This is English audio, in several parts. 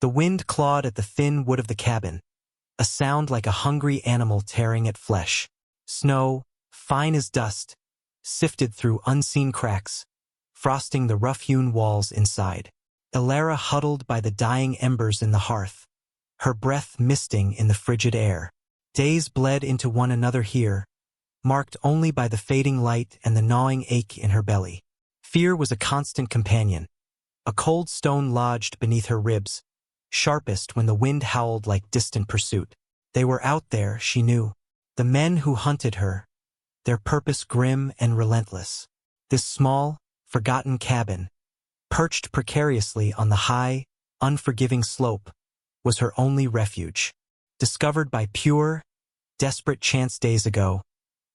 The wind clawed at the thin wood of the cabin, a sound like a hungry animal tearing at flesh. Snow, fine as dust, sifted through unseen cracks, frosting the rough-hewn walls inside. Elara huddled by the dying embers in the hearth, her breath misting in the frigid air. Days bled into one another here, marked only by the fading light and the gnawing ache in her belly. Fear was a constant companion, a cold stone lodged beneath her ribs, sharpest when the wind howled like distant pursuit. They were out there, she knew, the men who hunted her, their purpose grim and relentless. This small, forgotten cabin, perched precariously on the high, unforgiving slope, was her only refuge. Discovered by pure, desperate chance days ago,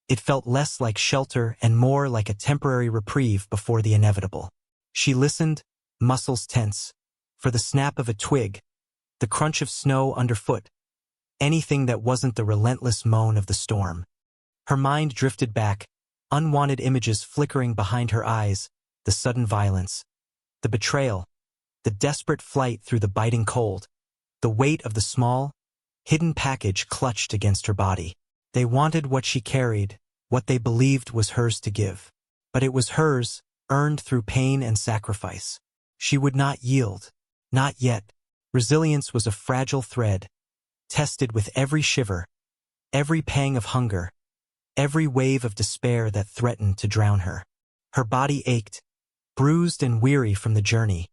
it felt less like shelter and more like a temporary reprieve before the inevitable. She listened, muscles tense, for the snap of a twig, the crunch of snow underfoot, anything that wasn't the relentless moan of the storm. Her mind drifted back, unwanted images flickering behind her eyes, the sudden violence, the betrayal, the desperate flight through the biting cold, the weight of the small, hidden package clutched against her body. They wanted what she carried, what they believed was hers to give. But it was hers, earned through pain and sacrifice. She would not yield. Not yet. Resilience was a fragile thread, tested with every shiver, every pang of hunger, every wave of despair that threatened to drown her. Her body ached, bruised and weary from the journey,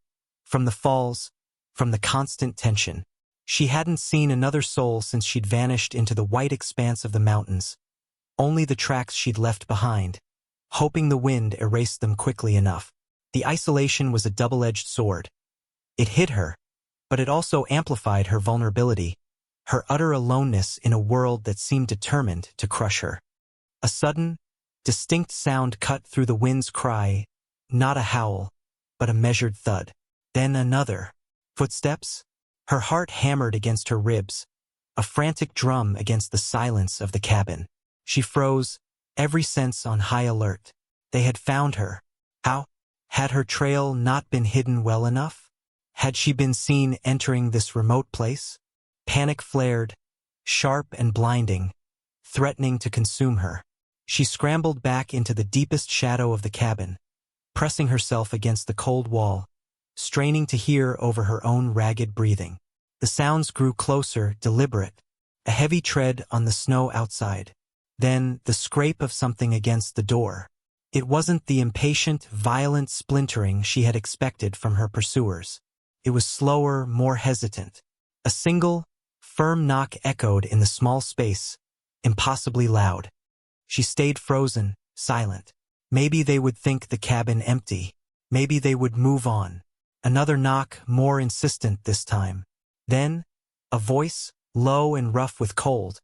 from the falls, from the constant tension. She hadn't seen another soul since she'd vanished into the white expanse of the mountains, only the tracks she'd left behind, hoping the wind erased them quickly enough. The isolation was a double-edged sword. It hid her, but it also amplified her vulnerability, her utter aloneness in a world that seemed determined to crush her. A sudden, distinct sound cut through the wind's cry, not a howl, but a measured thud. Then another. Footsteps? Her heart hammered against her ribs, a frantic drum against the silence of the cabin. She froze, every sense on high alert. They had found her. How? Had her trail not been hidden well enough? Had she been seen entering this remote place? Panic flared, sharp and blinding, threatening to consume her. She scrambled back into the deepest shadow of the cabin, pressing herself against the cold wall, straining to hear over her own ragged breathing. The sounds grew closer, deliberate, a heavy tread on the snow outside. Then the scrape of something against the door. It wasn't the impatient, violent splintering she had expected from her pursuers. It was slower, more hesitant. A single, firm knock echoed in the small space, impossibly loud. She stayed frozen, silent. Maybe they would think the cabin empty. Maybe they would move on. Another knock, more insistent this time. Then, a voice, low and rough with cold,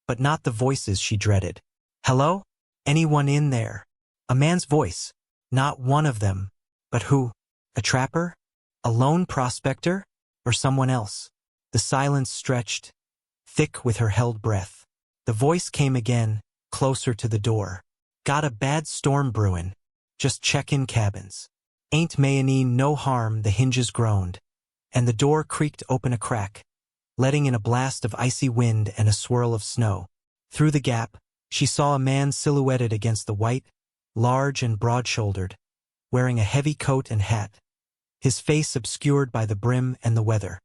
but not the voices she dreaded. Hello? Anyone in there? A man's voice. Not one of them. But who? A trapper? A lone prospector? Or someone else? The silence stretched, thick with her held breath. The voice came again, closer to the door. Got a bad storm brewin'. Just check-in cabins. Ain't mayonine no harm, the hinges groaned, and the door creaked open a crack, letting in a blast of icy wind and a swirl of snow. Through the gap, she saw a man silhouetted against the white, large and broad-shouldered, wearing a heavy coat and hat, his face obscured by the brim and the weather.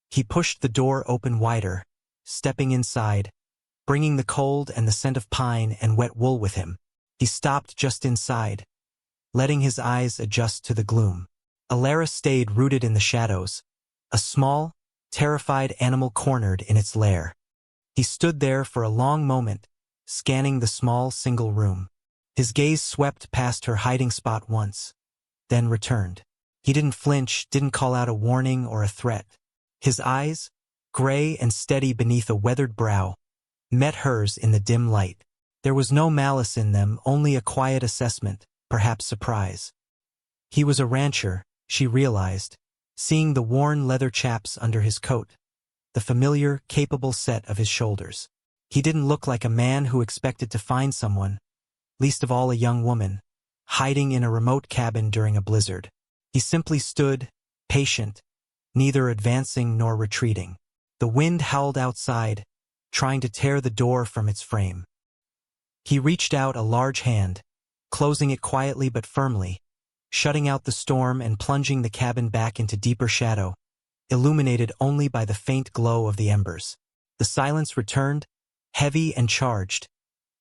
He pushed the door open wider, stepping inside, bringing the cold and the scent of pine and wet wool with him. He stopped just inside, letting his eyes adjust to the gloom. Elara stayed rooted in the shadows, a small, terrified animal cornered in its lair. He stood there for a long moment, scanning the small single room. His gaze swept past her hiding spot once, then returned. He didn't flinch, didn't call out a warning or a threat. His eyes, gray and steady beneath a weathered brow, met hers in the dim light. There was no malice in them, only a quiet assessment, perhaps surprise. He was a rancher, she realized, seeing the worn leather chaps under his coat, the familiar, capable set of his shoulders. He didn't look like a man who expected to find someone, least of all a young woman, hiding in a remote cabin during a blizzard. He simply stood, patient, neither advancing nor retreating. The wind howled outside, trying to tear the door from its frame. He reached out a large hand, closing it quietly but firmly, shutting out the storm and plunging the cabin back into deeper shadow, illuminated only by the faint glow of the embers. The silence returned, heavy and charged,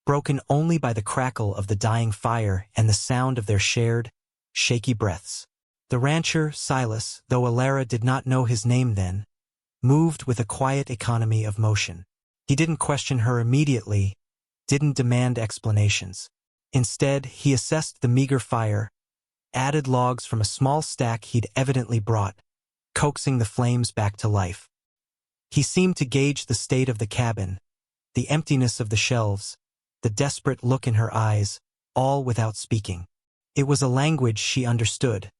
broken only by the crackle of the dying fire and the sound of their shared, shaky breaths. The rancher, Silas, though Alara did not know his name then, moved with a quiet economy of motion. He didn't question her immediately, didn't demand explanations. Instead, he assessed the meager fire, added logs from a small stack he'd evidently brought, coaxing the flames back to life. He seemed to gauge the state of the cabin, the emptiness of the shelves, the desperate look in her eyes, all without speaking. It was a language she understood,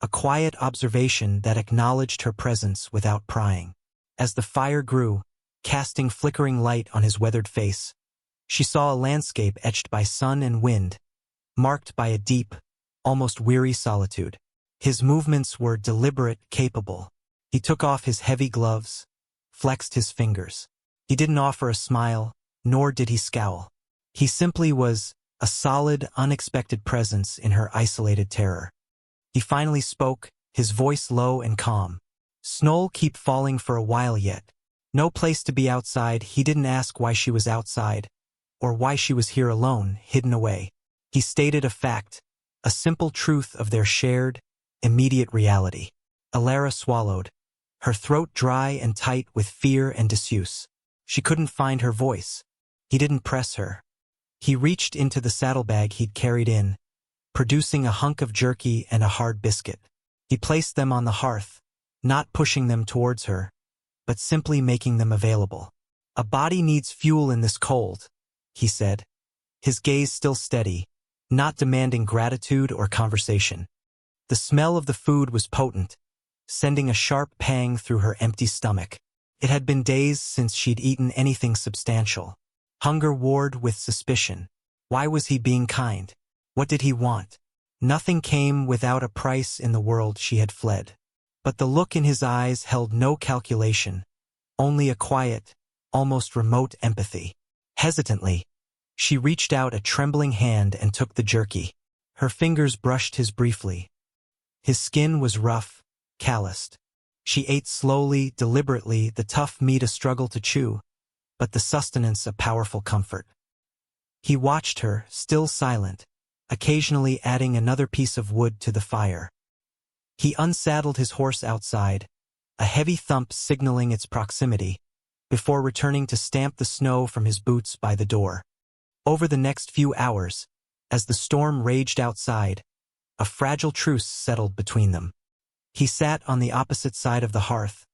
a quiet observation that acknowledged her presence without prying. As the fire grew, casting flickering light on his weathered face, she saw a landscape etched by sun and wind, marked by a deep, almost weary solitude. His movements were deliberate, capable. He took off his heavy gloves, flexed his fingers. He didn't offer a smile, nor did he scowl. He simply was a solid, unexpected presence in her isolated terror. He finally spoke, his voice low and calm. "Snow'll keep falling for a while yet. No place to be outside." He didn't ask why she was outside, or why she was here alone, hidden away. He stated a fact, a simple truth of their shared, immediate reality. Alara swallowed, her throat dry and tight with fear and disuse. She couldn't find her voice. He didn't press her. He reached into the saddlebag he'd carried in, producing a hunk of jerky and a hard biscuit. He placed them on the hearth, not pushing them towards her, but simply making them available. "A body needs fuel in this cold," he said, his gaze still steady, not demanding gratitude or conversation. The smell of the food was potent, sending a sharp pang through her empty stomach. It had been days since she'd eaten anything substantial. Hunger warred with suspicion. Why was he being kind? What did he want? Nothing came without a price in the world she had fled. But the look in his eyes held no calculation, only a quiet, almost remote empathy. Hesitantly, she reached out a trembling hand and took the jerky. Her fingers brushed his briefly. His skin was rough, calloused. She ate slowly, deliberately, the tough meat a struggle to chew, but the sustenance a powerful comfort. He watched her, still silent, occasionally adding another piece of wood to the fire. He unsaddled his horse outside, a heavy thump signaling its proximity, before returning to stamp the snow from his boots by the door. Over the next few hours, as the storm raged outside, a fragile truce settled between them. He sat on the opposite side of the hearth,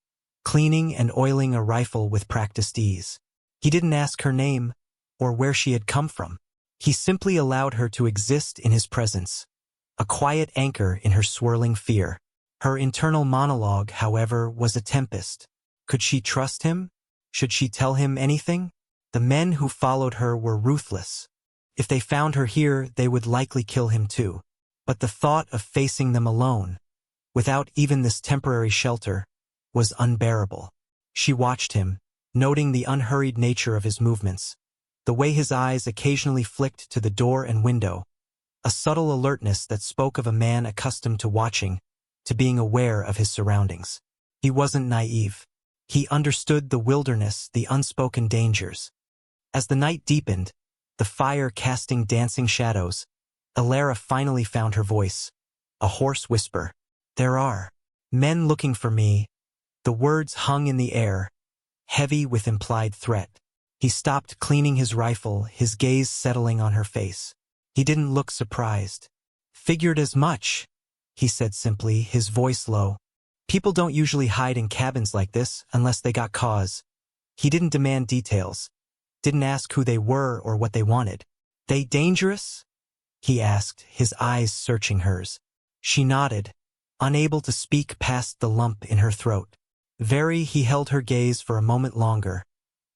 cleaning and oiling a rifle with practiced ease. He didn't ask her name, or where she had come from. He simply allowed her to exist in his presence, a quiet anchor in her swirling fear. Her internal monologue, however, was a tempest. Could she trust him? Should she tell him anything? The men who followed her were ruthless. If they found her here, they would likely kill him too. But the thought of facing them alone, without even this temporary shelter, was unbearable. She watched him, noting the unhurried nature of his movements, the way his eyes occasionally flicked to the door and window, a subtle alertness that spoke of a man accustomed to watching, to being aware of his surroundings. He wasn't naive. He understood the wilderness, the unspoken dangers. As the night deepened, the fire casting dancing shadows, Alara finally found her voice, a hoarse whisper. "There are men looking for me." The words hung in the air, heavy with implied threat. He stopped cleaning his rifle, his gaze settling on her face. He didn't look surprised. "Figured as much," he said simply, his voice low. "People don't usually hide in cabins like this unless they got cause." He didn't demand details, didn't ask who they were or what they wanted. "They dangerous?" he asked, his eyes searching hers. She nodded, unable to speak past the lump in her throat. Very, he held her gaze for a moment longer,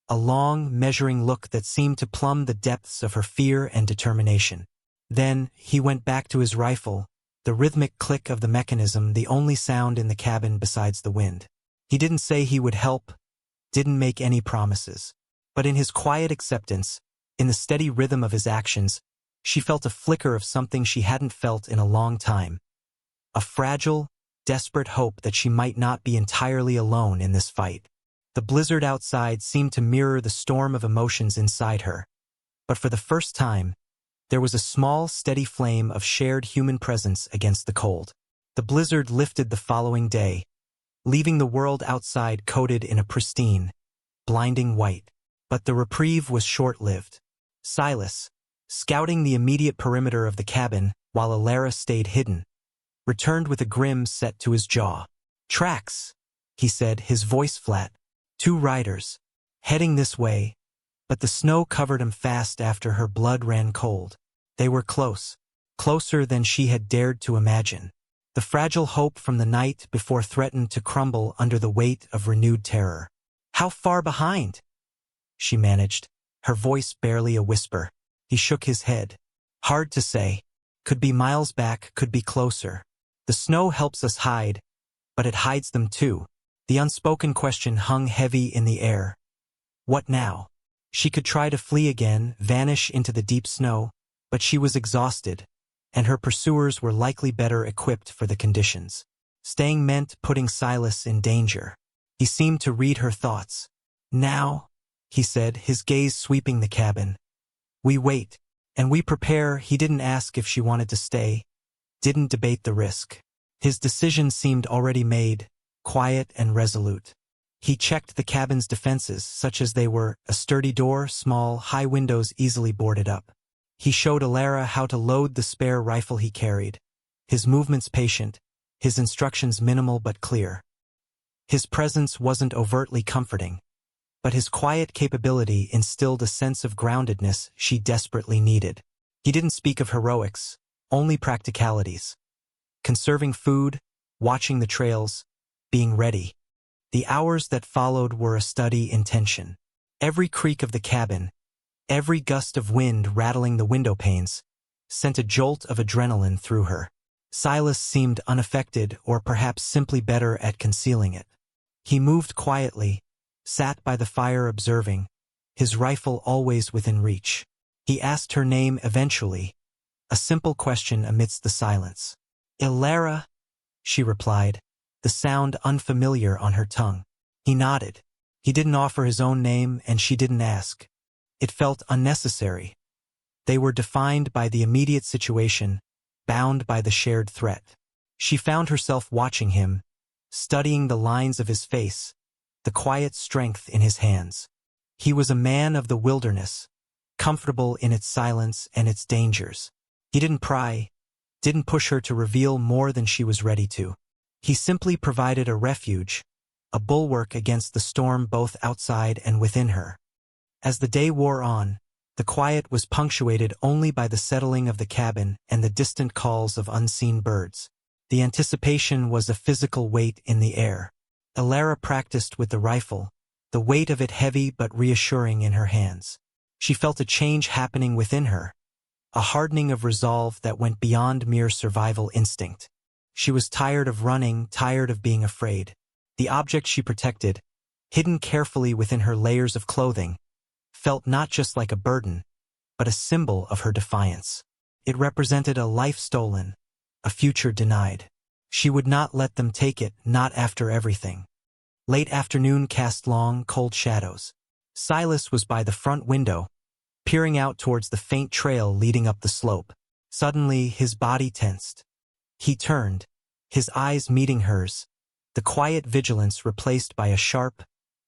a long, measuring look that seemed to plumb the depths of her fear and determination. Then, he went back to his rifle, the rhythmic click of the mechanism the only sound in the cabin besides the wind. He didn't say he would help, didn't make any promises. But in his quiet acceptance, in the steady rhythm of his actions, she felt a flicker of something she hadn't felt in a long time. A fragile, desperate hope that she might not be entirely alone in this fight. The blizzard outside seemed to mirror the storm of emotions inside her. But for the first time, there was a small, steady flame of shared human presence against the cold. The blizzard lifted the following day, leaving the world outside coated in a pristine, blinding white. But the reprieve was short-lived. Silas, scouting the immediate perimeter of the cabin while Alara stayed hidden, returned with a grin set to his jaw. "Tracks," he said, his voice flat. "2 riders, heading this way," but the snow covered him fast after her blood ran cold. They were close, closer than she had dared to imagine. The fragile hope from the night before threatened to crumble under the weight of renewed terror. "How far behind?" she managed, her voice barely a whisper. He shook his head. "Hard to say. Could be miles back, could be closer. The snow helps us hide, but it hides them too." The unspoken question hung heavy in the air. What now? She could try to flee again, vanish into the deep snow, but she was exhausted, and her pursuers were likely better equipped for the conditions. Staying meant putting Silas in danger. He seemed to read her thoughts. "Now," he said, his gaze sweeping the cabin. "We wait, and we prepare." He didn't ask if she wanted to stay, didn't debate the risk. His decision seemed already made, quiet and resolute. He checked the cabin's defenses, such as they were: a sturdy door, small, high windows easily boarded up. He showed Alara how to load the spare rifle he carried, his movements patient, his instructions minimal but clear. His presence wasn't overtly comforting, but his quiet capability instilled a sense of groundedness she desperately needed. He didn't speak of heroics, only practicalities. Conserving food, watching the trails, being ready. The hours that followed were a study in tension. Every creak of the cabin, every gust of wind rattling the window panes, sent a jolt of adrenaline through her. Silas seemed unaffected, or perhaps simply better at concealing it. He moved quietly, sat by the fire observing, his rifle always within reach. He asked her name eventually, a simple question amidst the silence. "Alara," she replied, the sound unfamiliar on her tongue. He nodded. He didn't offer his own name, and she didn't ask. It felt unnecessary. They were defined by the immediate situation, bound by the shared threat. She found herself watching him, studying the lines of his face, the quiet strength in his hands. He was a man of the wilderness, comfortable in its silence and its dangers. He didn't pry, didn't push her to reveal more than she was ready to. He simply provided a refuge, a bulwark against the storm both outside and within her. As the day wore on, the quiet was punctuated only by the settling of the cabin and the distant calls of unseen birds. The anticipation was a physical weight in the air. Alara practiced with the rifle, the weight of it heavy but reassuring in her hands. She felt a change happening within her, a hardening of resolve that went beyond mere survival instinct. She was tired of running, tired of being afraid. The object she protected, hidden carefully within her layers of clothing, felt not just like a burden, but a symbol of her defiance. It represented a life stolen, a future denied. She would not let them take it, not after everything. Late afternoon cast long, cold shadows. Silas was by the front window, peering out towards the faint trail leading up the slope. Suddenly, his body tensed. He turned, his eyes meeting hers, the quiet vigilance replaced by a sharp,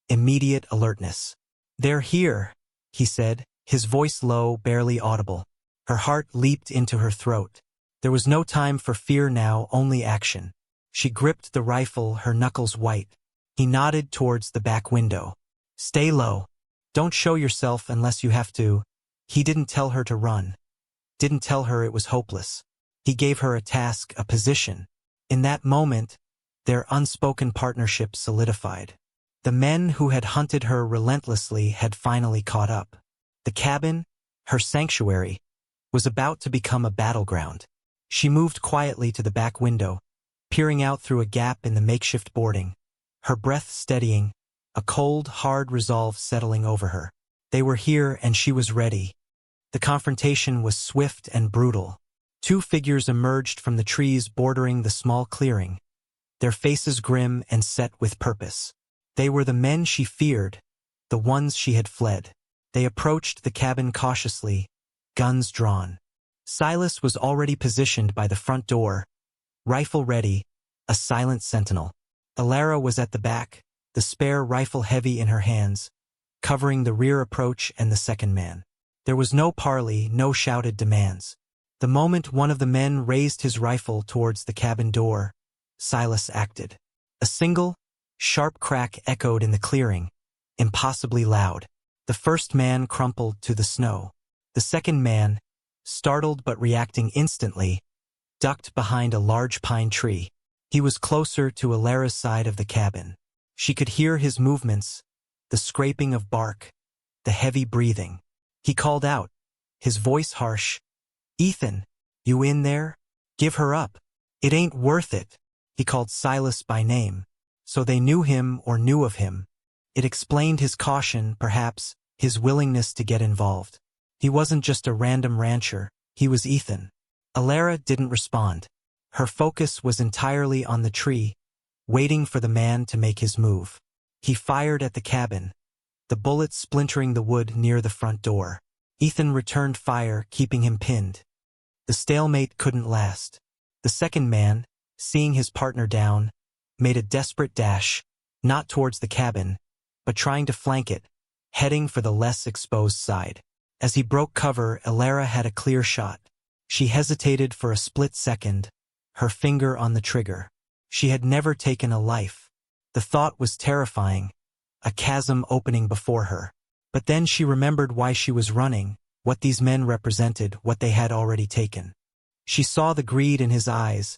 immediate alertness. "They're here," he said, his voice low, barely audible. Her heart leaped into her throat. There was no time for fear now, only action. She gripped the rifle, her knuckles white. He nodded towards the back window. "Stay low. Don't show yourself unless you have to." He didn't tell her to run. Didn't tell her it was hopeless. He gave her a task, a position. In that moment, their unspoken partnership solidified. The men who had hunted her relentlessly had finally caught up. The cabin, her sanctuary, was about to become a battleground. She moved quietly to the back window, peering out through a gap in the makeshift boarding, her breath steadying, a cold, hard resolve settling over her. They were here and she was ready. The confrontation was swift and brutal. Two figures emerged from the trees bordering the small clearing, their faces grim and set with purpose. They were the men she feared, the ones she had fled. They approached the cabin cautiously, guns drawn. Silas was already positioned by the front door, rifle ready, a silent sentinel. Alara was at the back, the spare rifle heavy in her hands, covering the rear approach and the second man. There was no parley, no shouted demands. The moment one of the men raised his rifle towards the cabin door, Silas acted. A single, sharp crack echoed in the clearing, impossibly loud. The first man crumpled to the snow. The second man, startled but reacting instantly, ducked behind a large pine tree. He was closer to Alara's side of the cabin. She could hear his movements, the scraping of bark, the heavy breathing. He called out, his voice harsh, "Ethan, you in there? Give her up. It ain't worth it." He called Silas by name, so they knew him or knew of him. It explained his caution, perhaps, his willingness to get involved. He wasn't just a random rancher, he was Ethan. Alara didn't respond. Her focus was entirely on the tree, waiting for the man to make his move. He fired at the cabin, the bullet splintering the wood near the front door. Ethan returned fire, keeping him pinned. The stalemate couldn't last. The second man, seeing his partner down, made a desperate dash, not towards the cabin, but trying to flank it, heading for the less exposed side. As he broke cover, Alara had a clear shot. She hesitated for a split second, her finger on the trigger. She had never taken a life. The thought was terrifying, a chasm opening before her. But then she remembered why she was running, what these men represented, what they had already taken. She saw the greed in his eyes,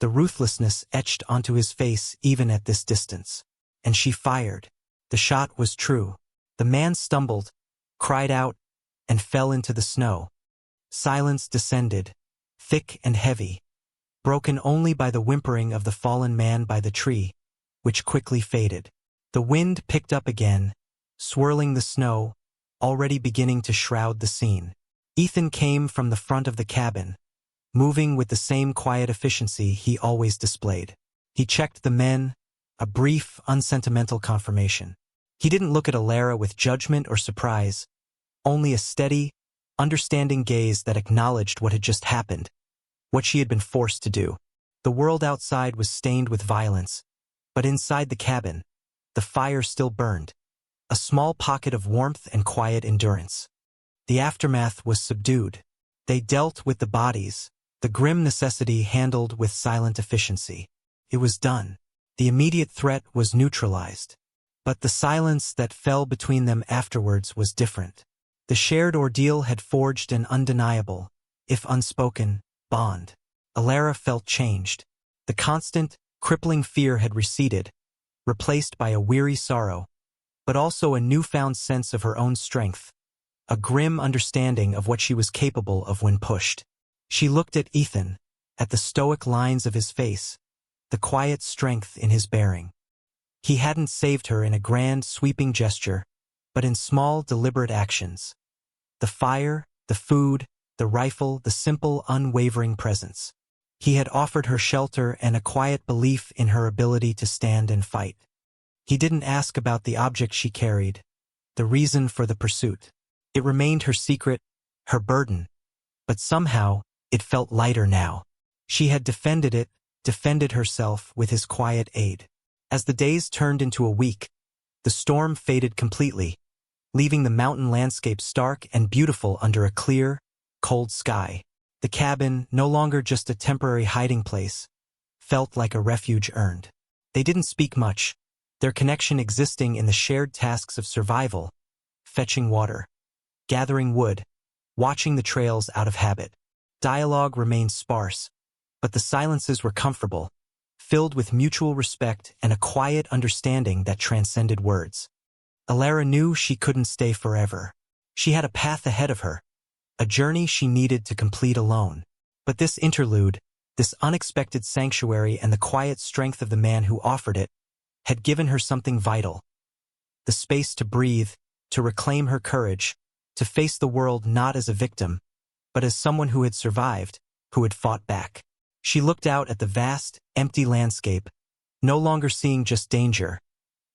the ruthlessness etched onto his face even at this distance. And she fired. The shot was true. The man stumbled, cried out, and fell into the snow. Silence descended, thick and heavy, broken only by the whimpering of the fallen man by the tree, which quickly faded. The wind picked up again, swirling the snow, already beginning to shroud the scene. Ethan came from the front of the cabin, moving with the same quiet efficiency he always displayed. He checked the men, a brief, unsentimental confirmation. He didn't look at Alara with judgment or surprise, only a steady, understanding gaze that acknowledged what had just happened, what she had been forced to do. The world outside was stained with violence, but inside the cabin, the fire still burned, a small pocket of warmth and quiet endurance. The aftermath was subdued. They dealt with the bodies, the grim necessity handled with silent efficiency. It was done. The immediate threat was neutralized. But the silence that fell between them afterwards was different. The shared ordeal had forged an undeniable, if unspoken, bond. Alara felt changed. The constant, crippling fear had receded, replaced by a weary sorrow, but also a newfound sense of her own strength, a grim understanding of what she was capable of when pushed. She looked at Ethan, at the stoic lines of his face, the quiet strength in his bearing. He hadn't saved her in a grand, sweeping gesture, but in small, deliberate actions. The fire, the food, the rifle, the simple, unwavering presence. He had offered her shelter and a quiet belief in her ability to stand and fight. He didn't ask about the object she carried, the reason for the pursuit. It remained her secret, her burden, but somehow it felt lighter now. She had defended it, defended herself with his quiet aid. As the days turned into a week, the storm faded completely, leaving the mountain landscape stark and beautiful under a clear, cold sky. The cabin, no longer just a temporary hiding place, felt like a refuge earned. They didn't speak much, their connection existing in the shared tasks of survival, fetching water, gathering wood, watching the trails out of habit. Dialogue remained sparse, but the silences were comfortable, filled with mutual respect and a quiet understanding that transcended words. Alara knew she couldn't stay forever. She had a path ahead of her, a journey she needed to complete alone. But this interlude, this unexpected sanctuary and the quiet strength of the man who offered it, had given her something vital. The space to breathe, to reclaim her courage, to face the world not as a victim, but as someone who had survived, who had fought back. She looked out at the vast, empty landscape, no longer seeing just danger,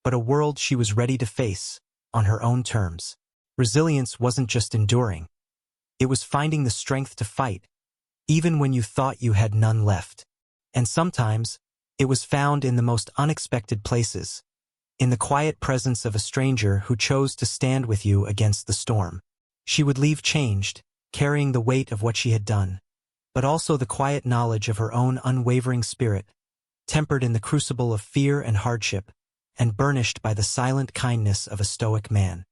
but a world she was ready to face, on her own terms. Resilience wasn't just enduring. It was finding the strength to fight, even when you thought you had none left. And sometimes, it was found in the most unexpected places, in the quiet presence of a stranger who chose to stand with you against the storm. She would leave changed, carrying the weight of what she had done, but also the quiet knowledge of her own unwavering spirit, tempered in the crucible of fear and hardship, and burnished by the silent kindness of a stoic man.